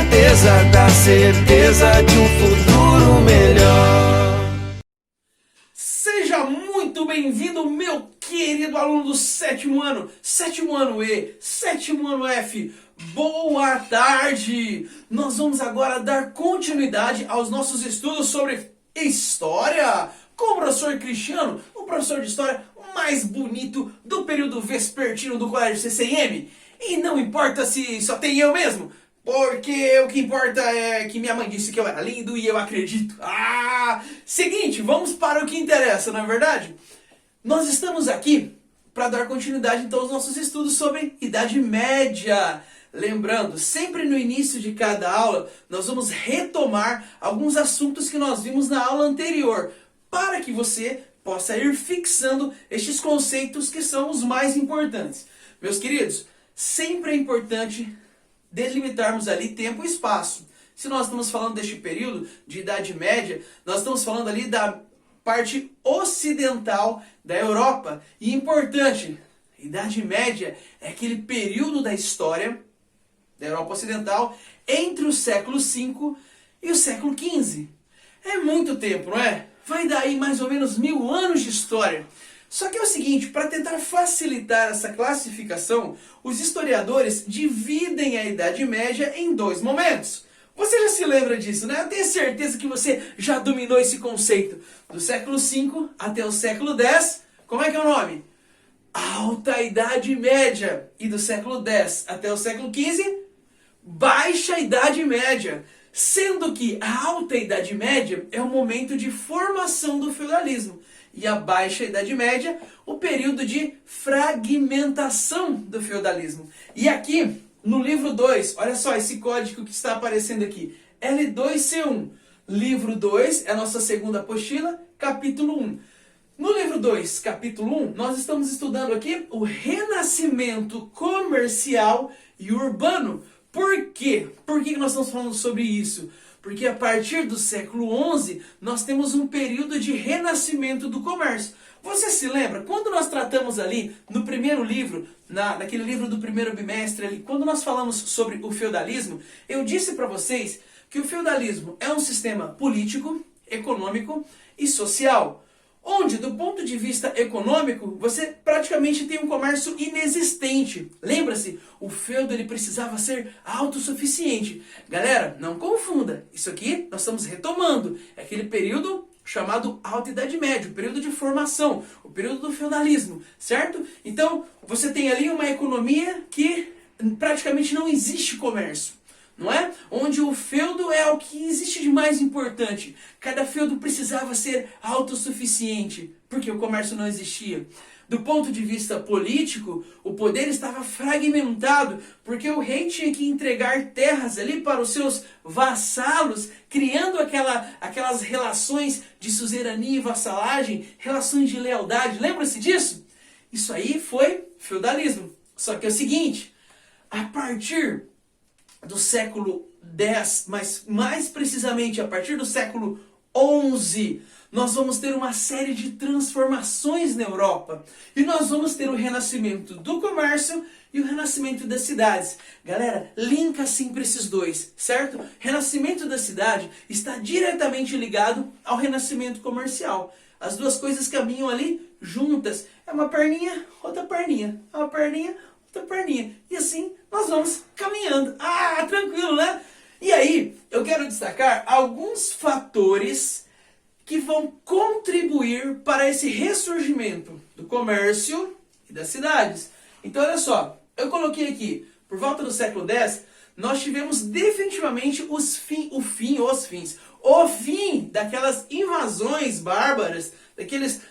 certeza da certeza de um futuro melhor. Seja muito bem-vindo, meu querido aluno do sétimo ano E, sétimo ano F. Boa tarde! Nós vamos agora dar continuidade aos nossos estudos sobre História com o professor Cristiano, o professor de História mais bonito do período vespertino do Colégio CCM. E não importa se só tem eu mesmo, porque o que importa é que minha mãe disse que eu era lindo e eu acredito. Seguinte, vamos para o que interessa, não é verdade? Nós estamos aqui para dar continuidade então aos nossos estudos sobre Idade Média. Lembrando, sempre no início de cada aula, nós vamos retomar alguns assuntos que nós vimos na aula anterior, para que você possa ir fixando estes conceitos que são os mais importantes. Meus queridos, sempre é importante delimitarmos ali tempo e espaço. Se nós estamos falando deste período de Idade Média, nós estamos falando ali da parte ocidental da Europa. E importante, Idade Média é aquele período da história da Europa Ocidental entre o século V e o século XV. É muito tempo, não é? Vai dar aí mais ou menos 1000 anos de história. Só que é o seguinte, para tentar facilitar essa classificação, os historiadores dividem a Idade Média em dois momentos. Você já se lembra disso, né? Eu tenho certeza que você já dominou esse conceito. Do século V até o século X, como é que é o nome? Alta Idade Média. E do século X até o século XV, Baixa Idade Média. Sendo que a Alta Idade Média é o momento de formação do feudalismo. E a Baixa Idade Média, o período de fragmentação do feudalismo. E aqui, no livro 2, olha só esse código que está aparecendo aqui. L2C1. Livro 2 é a nossa segunda apostila, capítulo 1. No livro 2, capítulo 1, nós estamos estudando aqui o renascimento comercial e urbano. Por quê? Por que nós estamos falando sobre isso? Porque a partir do século XI, nós temos um período de renascimento do comércio. Você se lembra? Quando nós tratamos ali, no primeiro livro, naquele livro do primeiro bimestre, ali, quando nós falamos sobre o feudalismo, eu disse para vocês que o feudalismo é um sistema político, econômico e social, onde, do ponto de vista econômico, você praticamente tem um comércio inexistente. Lembra-se, o feudo ele precisava ser autossuficiente. Galera, não confunda, isso aqui nós estamos retomando. É aquele período chamado Alta Idade Média, o período de formação, o período do feudalismo, certo? Então, você tem ali uma economia que praticamente não existe comércio. Não é? Onde o feudo é o que existe de mais importante. Cada feudo precisava ser autossuficiente, porque o comércio não existia. Do ponto de vista político, o poder estava fragmentado, porque o rei tinha que entregar terras ali para os seus vassalos, criando aquelas relações de suzerania e vassalagem, relações de lealdade. Lembra-se disso? Isso aí foi feudalismo. Só que é o seguinte, a partir do século X, mas mais precisamente a partir do século XI, nós vamos ter uma série de transformações na Europa. E nós vamos ter o renascimento do comércio e o renascimento das cidades. Galera, linka sempre esses dois, certo? Renascimento da cidade está diretamente ligado ao renascimento comercial. As duas coisas caminham ali juntas. É uma perninha, outra perninha. É uma perninha, outra perninha. E assim nós vamos caminhando. Tranquilo, né? E aí, eu quero destacar alguns fatores que vão contribuir para esse ressurgimento do comércio e das cidades. Então, olha só, eu coloquei aqui, por volta do século X, nós tivemos definitivamente o fim daquelas invasões bárbaras,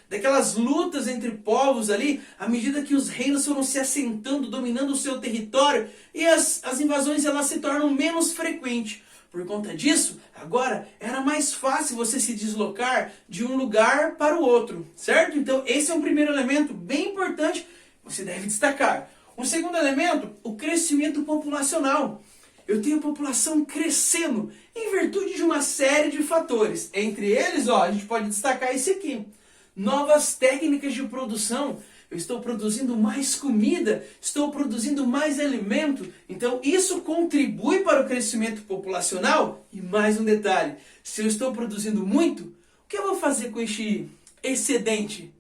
daquelas lutas entre povos ali, à medida que os reinos foram se assentando, dominando o seu território, e as invasões elas se tornam menos frequentes. Por conta disso, agora era mais fácil você se deslocar de um lugar para o outro, certo? Então esse é um primeiro elemento bem importante que você deve destacar. Um segundo elemento, o crescimento populacional. Eu tenho a população crescendo em virtude de uma série de fatores. Entre eles, a gente pode destacar esse aqui. Novas técnicas de produção. eu estou produzindo mais comida, estou produzindo mais alimento. Então isso contribui para o crescimento populacional. E mais um detalhe, se eu estou produzindo muito, o que eu vou fazer com este excedente?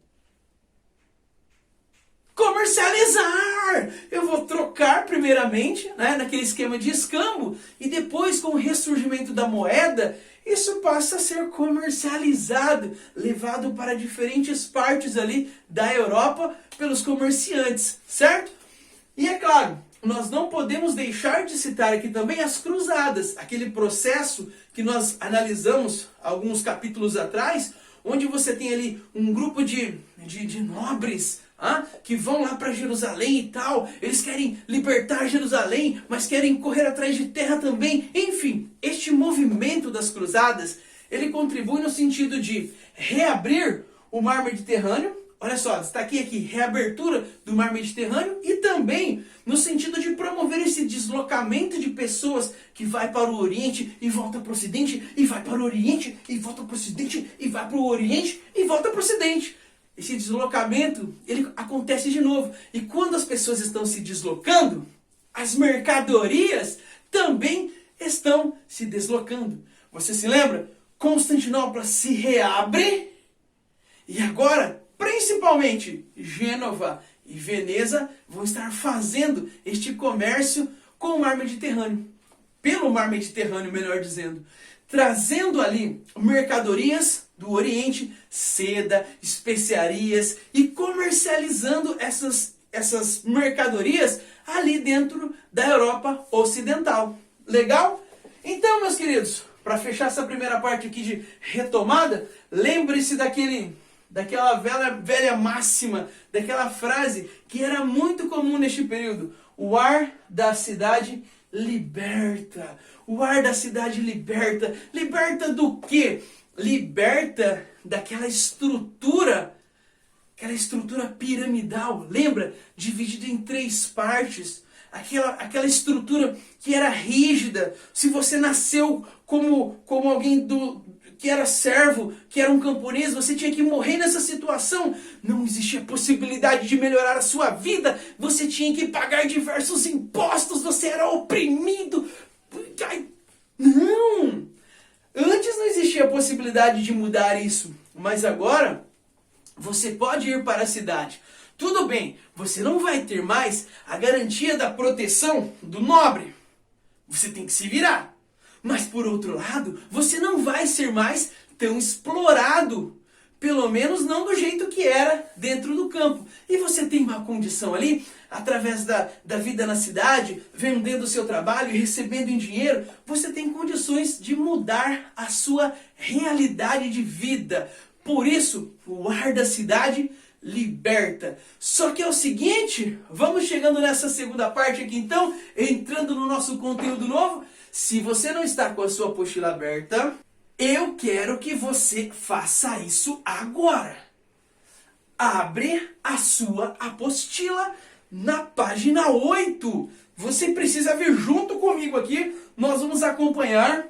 Comercializar! Eu vou trocar primeiramente, né, naquele esquema de escambo, e depois com o ressurgimento da moeda, isso passa a ser comercializado, levado para diferentes partes ali da Europa pelos comerciantes, certo? E é claro, nós não podemos deixar de citar aqui também as cruzadas, aquele processo que nós analisamos alguns capítulos atrás, onde você tem ali um grupo de nobres, que vão lá para Jerusalém e tal, eles querem libertar Jerusalém, mas querem correr atrás de terra também. Enfim, este movimento das cruzadas, ele contribui no sentido de reabrir o mar Mediterrâneo. Olha só, está aqui, reabertura do mar Mediterrâneo, e também no sentido de promover esse deslocamento de pessoas que vai para o Oriente e volta para o Ocidente, e vai para o Oriente e volta para o Ocidente, e vai para o Oriente e volta para o Ocidente. Esse deslocamento, ele acontece de novo. E quando as pessoas estão se deslocando, as mercadorias também estão se deslocando. Você se lembra? Constantinopla se reabre, e agora, principalmente, Gênova e Veneza vão estar fazendo este comércio com o mar Mediterrâneo. Pelo mar Mediterrâneo, melhor dizendo. Trazendo ali mercadorias do Oriente, seda, especiarias, e comercializando essas mercadorias ali dentro da Europa Ocidental. Legal? Então, meus queridos, para fechar essa primeira parte aqui de retomada, lembre-se daquela velha máxima, daquela frase que era muito comum neste período: o ar da cidade liberta. O ar da cidade liberta. Liberta do quê? Liberta daquela estrutura piramidal. Lembra? Dividida em 3 partes. Aquela estrutura que era rígida. Se você nasceu como alguém que era servo, que era um camponês, você tinha que morrer nessa situação. Não existia possibilidade de melhorar a sua vida. Você tinha que pagar diversos impostos. Você era oprimido. Não! Antes não existia a possibilidade de mudar isso. Mas agora, você pode ir para a cidade. Tudo bem, você não vai ter mais a garantia da proteção do nobre. Você tem que se virar. Mas por outro lado, você não vai ser mais tão explorado. Pelo menos não do jeito que era dentro do campo. E você tem uma condição ali, através da vida na cidade, vendendo o seu trabalho e recebendo em dinheiro, você tem condições de mudar a sua realidade de vida. Por isso, o ar da cidade liberta. Só que é o seguinte, vamos chegando nessa segunda parte aqui então, entrando no nosso conteúdo novo. Se você não está com a sua apostila aberta, eu quero que você faça isso agora. Abre a sua apostila na página 8. Você precisa vir junto comigo aqui, nós vamos acompanhar.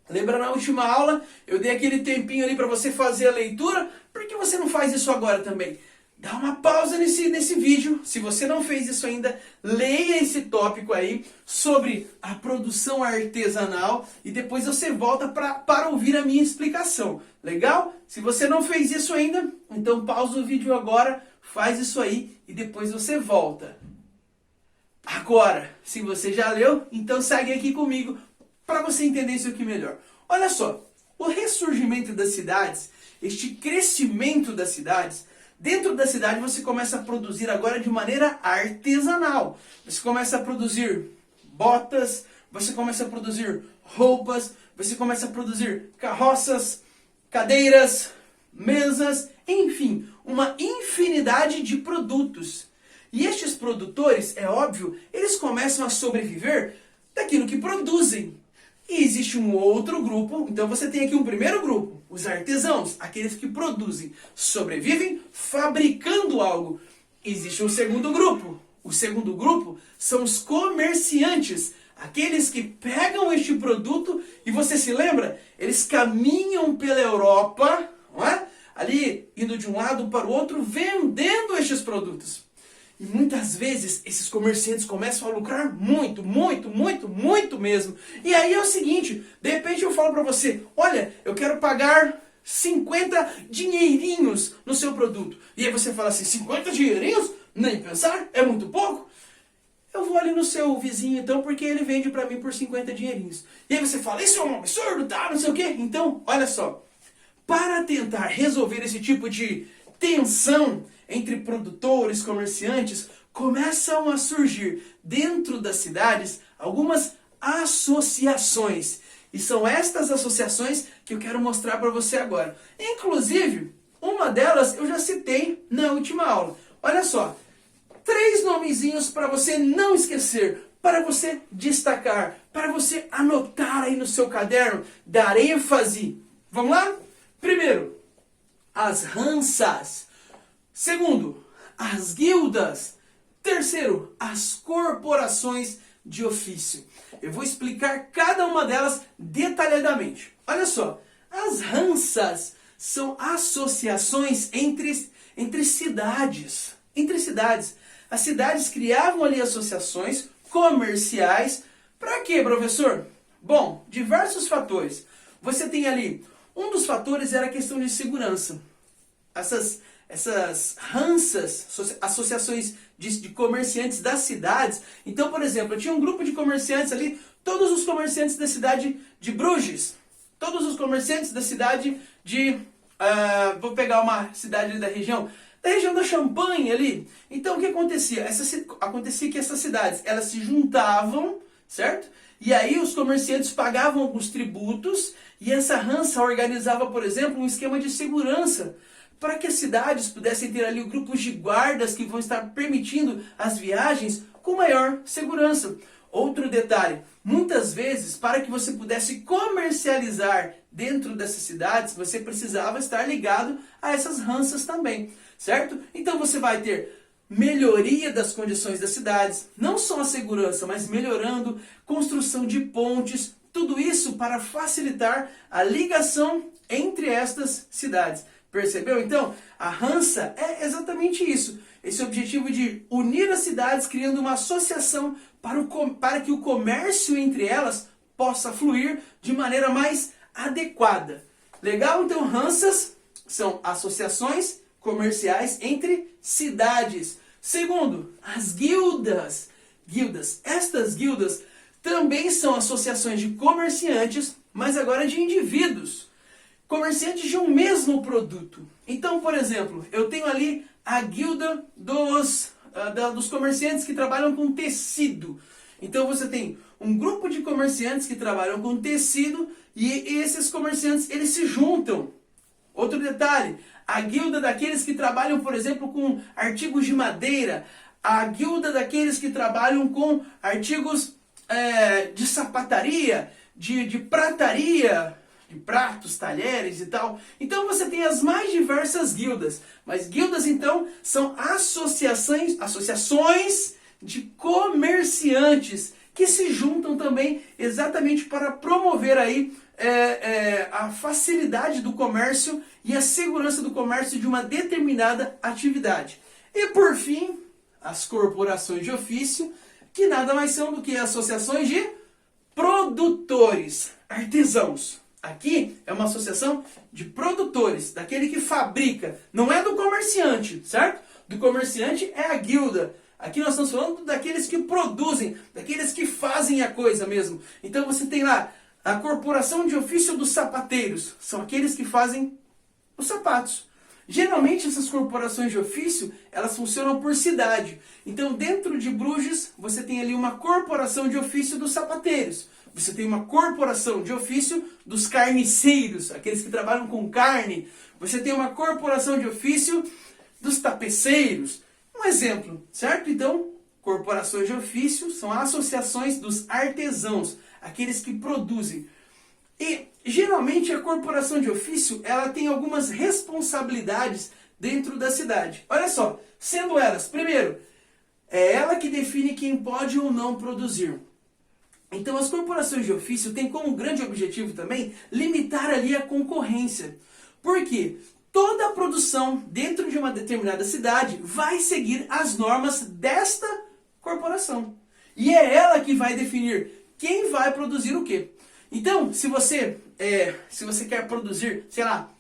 Lembra na última aula, eu dei aquele tempinho ali para você fazer a leitura. Por que você não faz isso agora também? Dá uma pausa nesse vídeo. Se você não fez isso ainda, leia esse tópico aí sobre a produção artesanal e depois você volta para ouvir a minha explicação. Legal? Se você não fez isso ainda, então pausa o vídeo agora, faz isso aí e depois você volta. Agora, se você já leu, então segue aqui comigo para você entender isso aqui melhor. Olha só, o ressurgimento das cidades, este crescimento das cidades, dentro da cidade você começa a produzir agora de maneira artesanal. Você começa a produzir botas, você começa a produzir roupas, você começa a produzir carroças, cadeiras, mesas, enfim, uma infinidade de produtos. E estes produtores, é óbvio, eles começam a sobreviver daquilo que produzem. E existe um outro grupo, então você tem aqui um primeiro grupo, os artesãos, aqueles que produzem, sobrevivem fabricando algo. Existe um segundo grupo, o segundo grupo são os comerciantes, aqueles que pegam este produto e você se lembra? Eles caminham pela Europa, não é? ali indo de um lado para o outro, vendendo estes produtos. E muitas vezes esses comerciantes começam a lucrar muito, muito, muito, muito mesmo. E aí é o seguinte, de repente eu falo para você, olha, eu quero pagar 50 dinheirinhos no seu produto. E aí você fala assim, 50 dinheirinhos? Nem pensar, é muito pouco. Eu vou ali no seu vizinho então, porque ele vende para mim por 50 dinheirinhos. E aí você fala, isso é um absurdo, tá, não sei o quê. Então, olha só, para tentar resolver esse tipo de tensão entre produtores, comerciantes, começam a surgir dentro das cidades algumas associações. E são estas associações que eu quero mostrar para você agora. Inclusive, uma delas eu já citei na última aula. Olha só, 3 nomezinhos para você não esquecer, para você destacar, para você anotar aí no seu caderno, dar ênfase. Vamos lá? Primeiro, as Hansas. Segundo, as guildas. Terceiro, as corporações de ofício. Eu vou explicar cada uma delas detalhadamente. Olha só, as Hansas são associações entre cidades. Entre cidades. As cidades criavam ali associações comerciais. Para quê, professor? Bom, diversos fatores. Você tem ali, um dos fatores era a questão de segurança. Essas Hansas, associações de comerciantes das cidades. Então, por exemplo, eu tinha um grupo de comerciantes ali, todos os comerciantes da cidade de Bruges, todos os comerciantes da cidade de, vou pegar uma cidade da região da Champagne ali. Então, o que acontecia? Acontecia que essas cidades, elas se juntavam, certo? E aí os comerciantes pagavam alguns tributos e essa Hansa organizava, por exemplo, um esquema de segurança para que as cidades pudessem ter ali grupos de guardas que vão estar permitindo as viagens com maior segurança. Outro detalhe, muitas vezes, para que você pudesse comercializar dentro dessas cidades, você precisava estar ligado a essas Hansas também, certo? Então você vai ter melhoria das condições das cidades, não só a segurança, mas melhorando, construção de pontes, tudo isso para facilitar a ligação entre estas cidades. Percebeu? Então, a Hansa é exatamente isso. Esse objetivo de unir as cidades, criando uma associação para que o comércio entre elas possa fluir de maneira mais adequada. Legal? Então, Hansas são associações comerciais entre cidades. Segundo, as guildas. Estas guildas também são associações de comerciantes, mas agora de indivíduos. Comerciantes de um mesmo produto. Então, por exemplo, eu tenho ali a guilda dos comerciantes que trabalham com tecido. Então você tem um grupo de comerciantes que trabalham com tecido e esses comerciantes, eles se juntam. Outro detalhe, a guilda daqueles que trabalham, por exemplo, com artigos de madeira, a guilda daqueles que trabalham com artigos de sapataria, de prataria, de pratos, talheres e tal. Então você tem as mais diversas guildas. Mas guildas, então, são associações de comerciantes que se juntam também exatamente para promover aí a facilidade do comércio e a segurança do comércio de uma determinada atividade. E por fim, as corporações de ofício, que nada mais são do que associações de produtores, artesãos. Aqui é uma associação de produtores, daquele que fabrica, não é do comerciante, certo? Do comerciante é a guilda. Aqui nós estamos falando daqueles que produzem, daqueles que fazem a coisa mesmo. Então você tem lá a corporação de ofício dos sapateiros, são aqueles que fazem os sapatos. Geralmente essas corporações de ofício, elas funcionam por cidade. Então dentro de Bruges, você tem ali uma corporação de ofício dos sapateiros. Você tem uma corporação de ofício dos carniceiros, aqueles que trabalham com carne. Você tem uma corporação de ofício dos tapeceiros. Um exemplo, certo? Então, corporações de ofício são associações dos artesãos, aqueles que produzem. E, geralmente, a corporação de ofício, ela tem algumas responsabilidades dentro da cidade. Olha só, sendo elas, primeiro, é ela que define quem pode ou não produzir. Então, as corporações de ofício têm como grande objetivo também limitar ali a concorrência. Por quê? toda a produção dentro de uma determinada cidade vai seguir as normas desta corporação. E é ela que vai definir quem vai produzir o quê. Então, se você quer produzir, sei lá,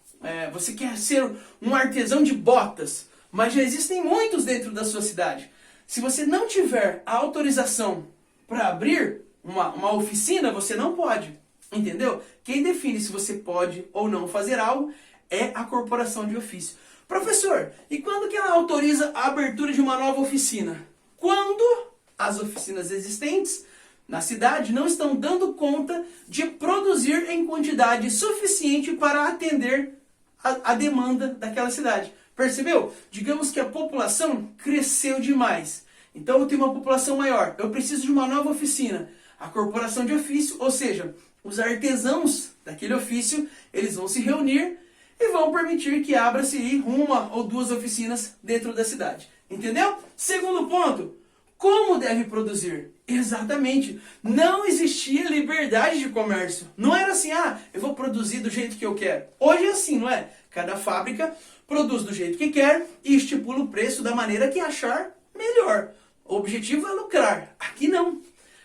você quer ser um artesão de botas, mas já existem muitos dentro da sua cidade. Se você não tiver a autorização para abrir uma oficina, você não pode. Entendeu? Quem define se você pode ou não fazer algo é a corporação de ofício. Professor, e quando que ela autoriza a abertura de uma nova oficina? Quando as oficinas existentes na cidade não estão dando conta de produzir em quantidade suficiente para atender a demanda daquela cidade. Percebeu? Digamos que a população cresceu demais. Então eu tenho uma população maior. Eu preciso de uma nova oficina. A corporação de ofício, ou seja, os artesãos daquele ofício, eles vão se reunir e vão permitir que abra-se uma ou duas oficinas dentro da cidade. Entendeu? Segundo ponto, como deve produzir? Exatamente. Não existia liberdade de comércio. Não era assim, eu vou produzir do jeito que eu quero. Hoje é assim, não é? Cada fábrica produz do jeito que quer e estipula o preço da maneira que achar melhor. O objetivo é lucrar. Aqui não.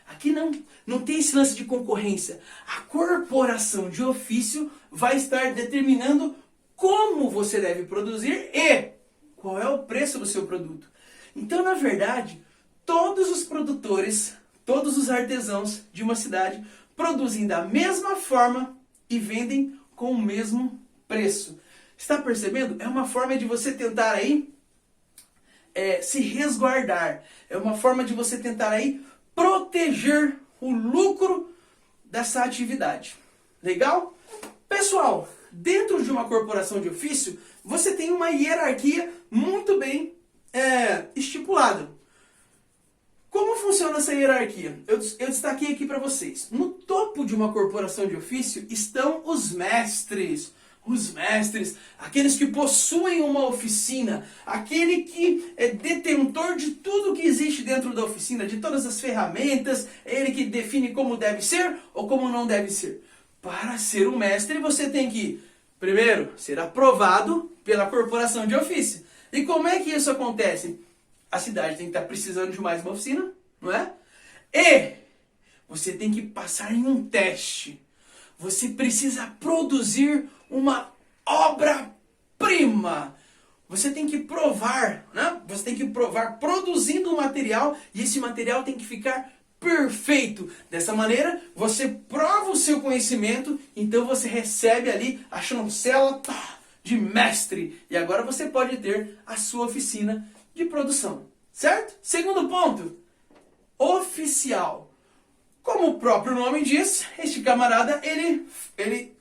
Aqui não. Não tem esse lance de concorrência. A corporação de ofício vai estar determinando como você deve produzir e qual é o preço do seu produto. Então, na verdade, todos os produtores, todos os artesãos de uma cidade produzem da mesma forma e vendem com o mesmo preço. Está percebendo? É uma forma de você tentar aí se resguardar. É uma forma de você tentar aí proteger o lucro dessa atividade. Legal? Pessoal, dentro de uma corporação de ofício, você tem uma hierarquia muito bem estipulada. Como funciona essa hierarquia? Eu destaquei aqui para vocês. No topo de uma corporação de ofício estão os mestres. Os mestres, aqueles que possuem uma oficina, aquele que é detentor de tudo que existe dentro da oficina, de todas as ferramentas, é ele que define como deve ser ou como não deve ser. Para ser um mestre, você tem que, primeiro, ser aprovado pela corporação de ofício. E como é que isso acontece? A cidade tem que estar precisando de mais uma oficina, não é? E você tem que passar em um teste. Você precisa produzir uma obra-prima. Você tem que provar, né? Você tem que provar produzindo um material e esse material tem que ficar perfeito. Dessa maneira, você prova o seu conhecimento, então você recebe ali a chancela de mestre. E agora você pode ter a sua oficina de produção, certo? Segundo ponto, oficial. Como o próprio nome diz, este camarada, ele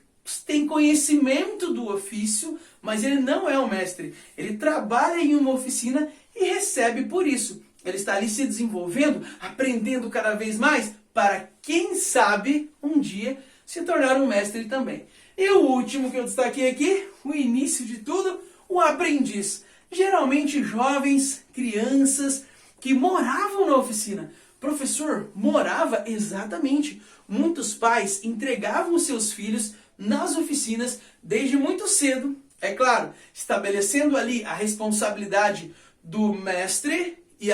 tem conhecimento do ofício, mas ele não é um mestre. Ele trabalha em uma oficina e recebe por isso. Ele está ali se desenvolvendo, aprendendo cada vez mais, para quem sabe um dia se tornar um mestre também. E o último que eu destaquei aqui, o início de tudo, o aprendiz. Geralmente jovens, crianças que moravam na oficina. Professor, morava exatamente. Muitos pais entregavam seus filhos nas oficinas desde muito cedo. É claro, estabelecendo ali a responsabilidade do mestre e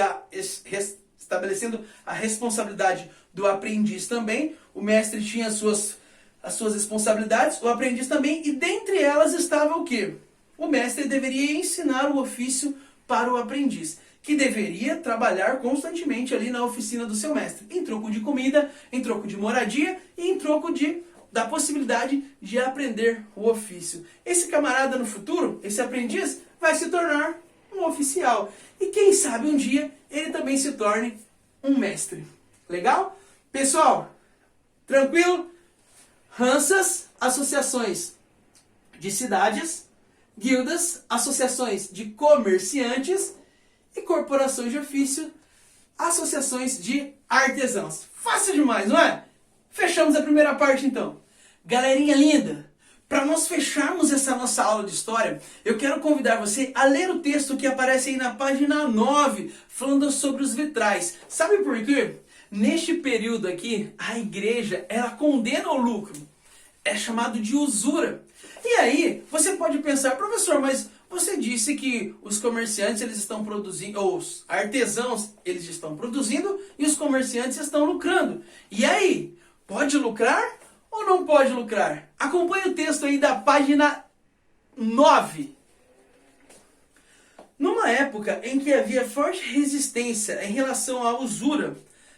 estabelecendo a responsabilidade do aprendiz também. O mestre tinha as suas responsabilidades, o aprendiz também, e dentre elas estava o quê? O mestre deveria ensinar o ofício para o aprendiz, que deveria trabalhar constantemente ali na oficina do seu mestre, em troco de comida, em troco de moradia e em troco da possibilidade de aprender o ofício. Esse camarada no futuro, esse aprendiz, vai se tornar um oficial. E quem sabe um dia ele também se torne um mestre. Legal? Pessoal, tranquilo? Hansas, associações de cidades, guildas, associações de comerciantes e corporações de ofício, associações de artesãos. Fácil demais, não é? Fechamos a primeira parte então. Galerinha linda, para nós fecharmos essa nossa aula de história, eu quero convidar você a ler o texto que aparece aí na página 9, falando sobre os vitrais. Sabe por quê? Neste período aqui, a igreja, ela condena o lucro. é chamado de usura. E aí, você pode pensar, professor, mas você disse que os comerciantes eles estão produzindo, ou os artesãos eles estão produzindo e os comerciantes estão lucrando. E aí, pode lucrar ou não pode lucrar? Acompanhe o texto aí da página 9. Numa época em que havia forte resistência em relação à usura,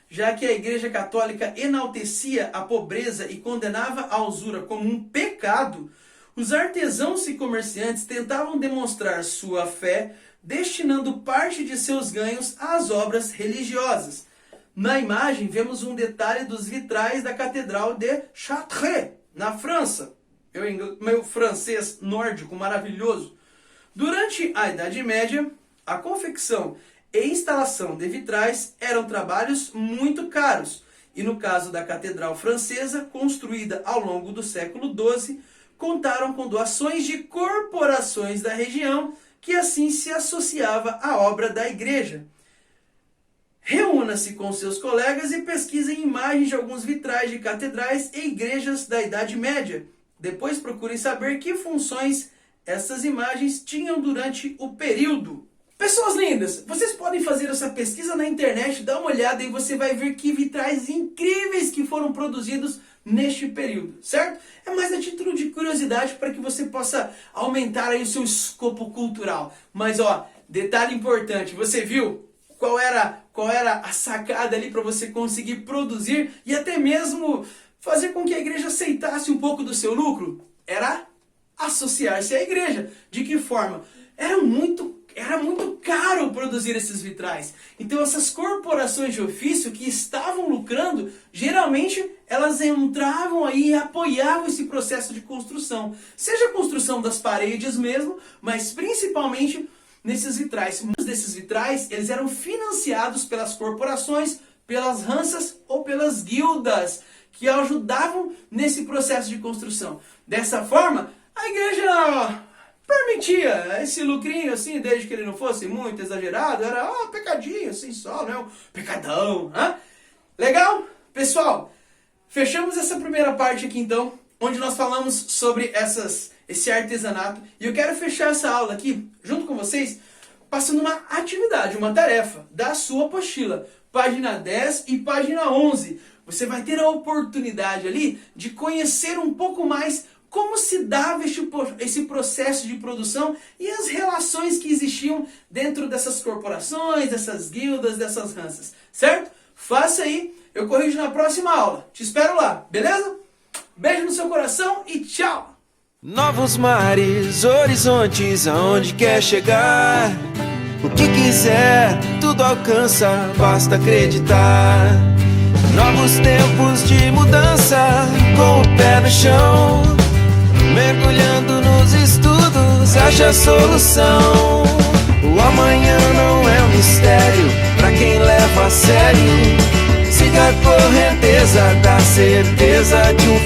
já que a Igreja Católica enaltecia a pobreza e condenava a usura como um pecado, os artesãos e comerciantes tentavam demonstrar sua fé destinando parte de seus ganhos às obras religiosas. Na imagem vemos um detalhe dos vitrais da Catedral de Chartres, na França. Meu francês nórdico maravilhoso. Durante a Idade Média, a confecção e instalação de vitrais eram trabalhos muito caros. E no caso da Catedral Francesa, construída ao longo do século XII, contaram com doações de corporações da região, que assim se associava à obra da igreja. Reúna-se com seus colegas e pesquise imagens de alguns vitrais de catedrais e igrejas da Idade Média. Depois procurem saber que funções essas imagens tinham durante o período. Pessoas lindas, vocês podem fazer essa pesquisa na internet, dá uma olhada e você vai ver que vitrais incríveis que foram produzidos neste período, certo? É mais a título de curiosidade para que você possa aumentar aí o seu escopo cultural. Mas ó, detalhe importante, você viu qual era a sacada ali para você conseguir produzir e até mesmo fazer com que a igreja aceitasse um pouco do seu lucro? Era associar-se à igreja. De que forma? Era muito caro produzir esses vitrais. Então essas corporações de ofício que estavam lucrando, geralmente elas entravam aí e apoiavam esse processo de construção. Seja a construção das paredes mesmo, mas principalmente nesses vitrais. Muitos desses vitrais, eles eram financiados pelas corporações, pelas ranças ou pelas guildas, que ajudavam nesse processo de construção. Dessa forma, a igreja permitia esse lucrinho assim, desde que ele não fosse muito exagerado, era pecadinho assim só, não é um pecadão. Legal? Pessoal, fechamos essa primeira parte aqui então, onde nós falamos sobre esse artesanato. E eu quero fechar essa aula aqui, junto com vocês, passando uma atividade, uma tarefa da sua apostila. Página 10 e página 11. Você vai ter a oportunidade ali de conhecer um pouco mais como se dava esse processo de produção e as relações que existiam dentro dessas corporações, dessas guildas, dessas ranças, certo? Faça aí, eu corrijo na próxima aula. Te espero lá, beleza? Beijo no seu coração e tchau! Novos mares, horizontes, aonde quer chegar. O que quiser, tudo alcança, basta acreditar. Novos tempos de mudança, com o pé no chão. Mergulhando nos estudos, acha a solução. O amanhã não é um mistério pra quem leva a sério. Siga a correnteza da certeza de um